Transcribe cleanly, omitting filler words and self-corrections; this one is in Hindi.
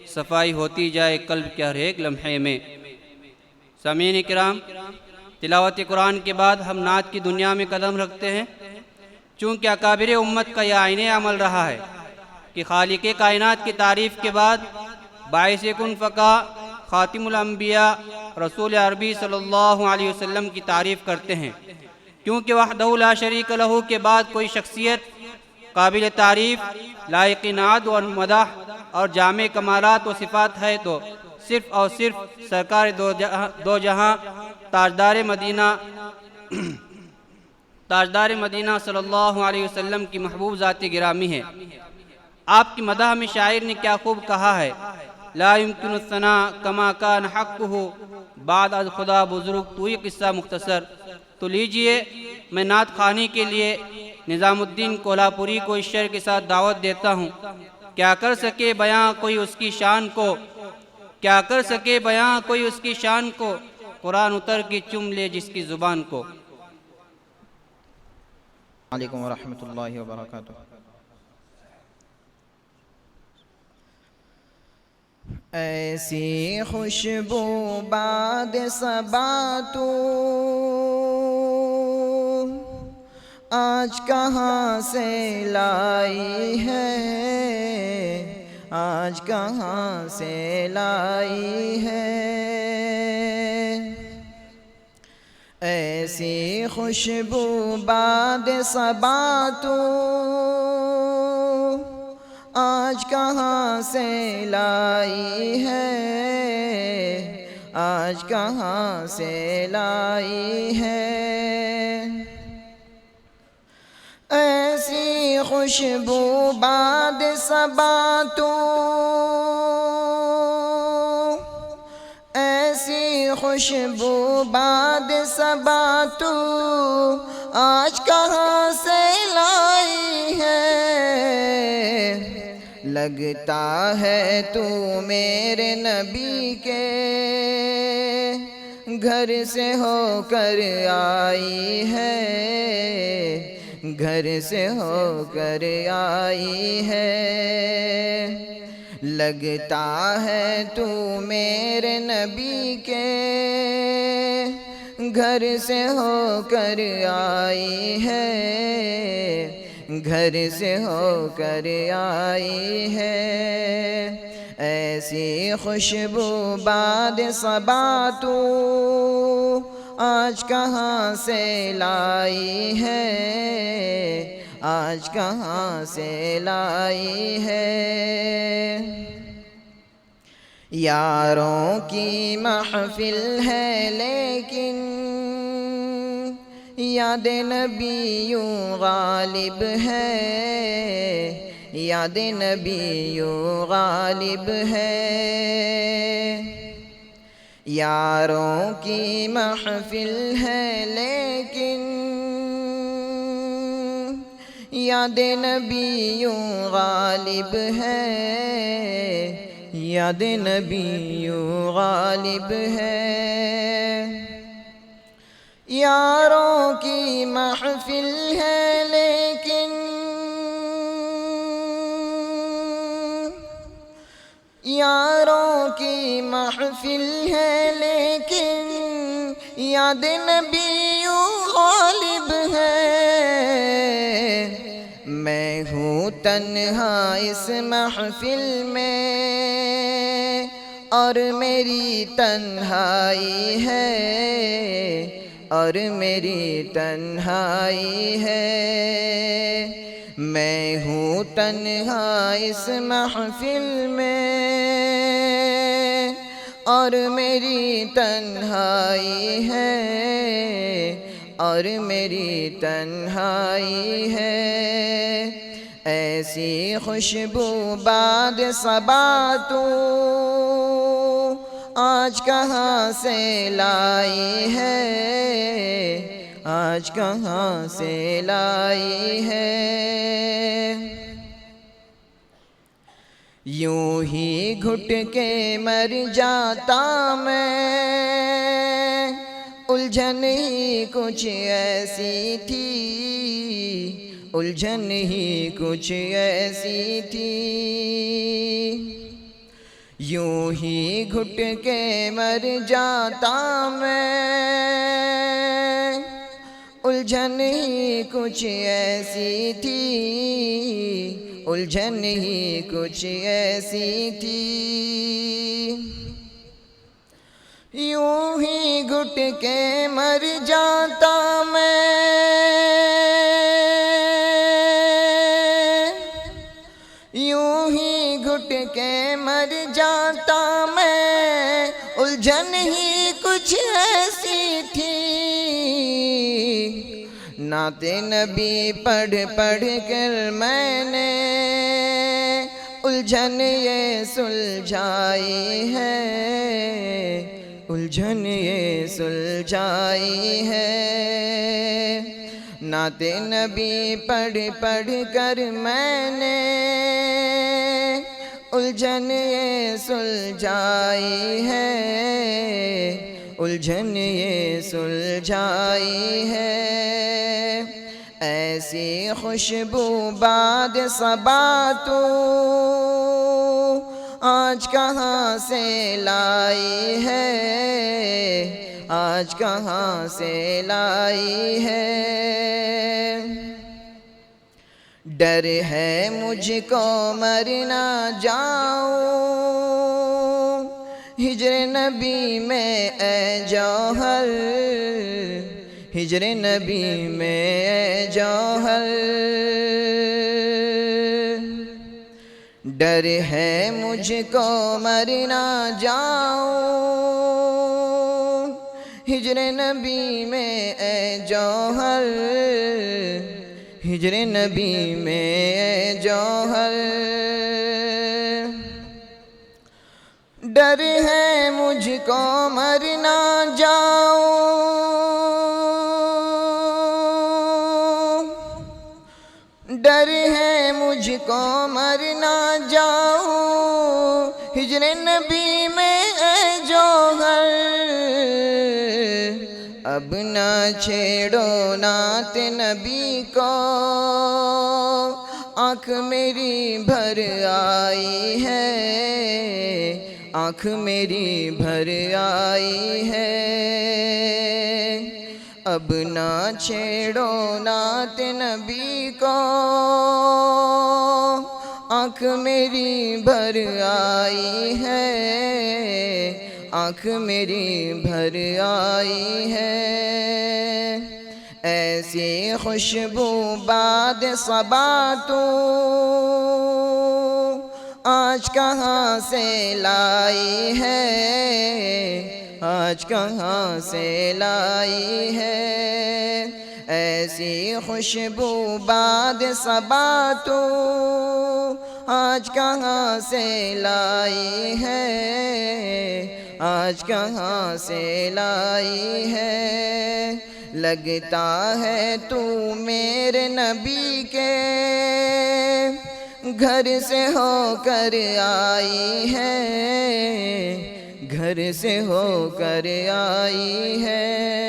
सफाई होती जाए कल्ब के हर एक लम्हे में। सामीन इकराम, तिलावत कुरान के बाद हम नात की दुनिया में कदम रखते हैं। चूँकि अकाबिर उम्मत का यह आईने अमल रहा है कि खालिक कायनात की तारीफ़ के बाद बाइस कुन फ़का ख़ातिमुल अंबिया रसूल अरबी सल्लल्लाहु अलैहि वसल्लम की तारीफ़ करते हैं। क्योंकि वहदहु ला शरीक लहू के बाद कोई शख्सियत काबिल तारीफ़, लायक नाद और मदाह और जामे कमालात व सिफ़ात है तो सिर्फ़ और सिर्फ़ सरकार दो जहाँ ताजदार मदीना सल्लल्लाहु अलैहि वसल्लम की महबूब ज़ात गिरामी है। आपकी मदाह में शायर ने क्या खूब कहा है, ला युमकिनु सना कमा कान हक़्क़ुहु बाद अज़ खुदा बुज़ुर्ग। तो ये किस्सा मुख्तसर। तो लीजिए, मैं नात खानी के लिए निज़ामुद्दीन कोल्हापुरी को इस शेर के साथ दावत देता हूँ। क्या कर सके बयां कोई उसकी शान को, क्या कर सके बयां कोई उसकी शान को, कुरान उतर के चुम ले जिसकी ज़ुबान को। अलैकुम व रहमतुल्लाहि व बरकातुहू। ऐसी खुशबू बाद सबा तू आज कहाँ से लाई है, आज कहाँ से लाई है। ऐसी खुशबू बाद सबा तू आज कहाँ से लाई है, आज कहाँ से लाई है। ऐसी खुशबू बाद सबा तू, ऐसी खुशबू बाद सबा तू आज कहाँ से लाई है। लगता है तू मेरे नबी के घर से होकर आई है, घर से होकर आई है। लगता है तू मेरे नबी के घर से होकर आई है, घर से होकर आई है। ऐसी खुशबू बाद सबा तू आज कहाँ से लाई है, आज कहाँ से लाई है। यारों की महफिल है लेकिन याद नबी यूं गालिब है, याद नबी यूं गालिब है। यारों की महफिल है लेकिन याद नबी यूं गालिब है, याद नबी यूं गालिब है। यारों की महफिल है लेकिन यारों की महफिल है लेकिन याद नबी यूं गालिब है। मैं हूँ तन्हा इस महफिल में और मेरी तन्हाई है, और मेरी तन्हाई है। मैं हूँ तन्हा इस महफिल में और मेरी तन्हाई है, और मेरी तन्हाई है। ऐसी खुशबू बाद सबा तू आज कहाँ से लाई है, आज कहाँ से लाई है। यूं ही घुट के मर जाता मैं, उलझन ही कुछ ऐसी थी, उलझन ही कुछ ऐसी थी। यूं ही घुट के मर जाता मैं, उलझन ही कुछ ऐसी थी, उलझन ही कुछ ऐसी थी। यूं ही घुट के मर जाता मैं, यूं ही घुट के मर जाता मैं, उलझन ही कुछ ऐसी थी। नाते नबी पढ़ पढ़ कर मैंने उलझन ये सुलझाई है, उलझन ये सुलझाई है। नाते नबी पढ़ पढ़ कर मैंने उलझन ये सुलझाई है, उलझन ये सुलझाई है। ऐसी खुशबू बाद सबा तू आज कहाँ से लाई है, आज कहाँ से लाई है। डर है मुझको मर ना जाऊं हिजर नबी में ए जौहर, हिजर नबी में ए जौहर। डर है मुझको मर ना जाऊं हिजर नबी में ए जौहर, हिजर नबी में ए जौहर। डर है मुझको मर ना जाऊं, डर है मुझको मर ना जाऊं हिजर नबी में ए जौहर। अब ना छेड़ो नात नबी को, आँख मेरी भर आई है, आँख मेरी भर आई है। अब ना छेड़ो नात नबी को, आँख मेरी भर आई है, आँख मेरी भर आई है। ऐसी खुशबू बाद सबा तू आज कहाँ से लाई है, आज कहाँ से लाई है। ऐसी खुशबू बाद सबा तू आज कहाँ से लाई है, आज कहाँ से लाई है। लगता है तू मेरे नबी के घर से होकर आई है, घर से होकर आई है।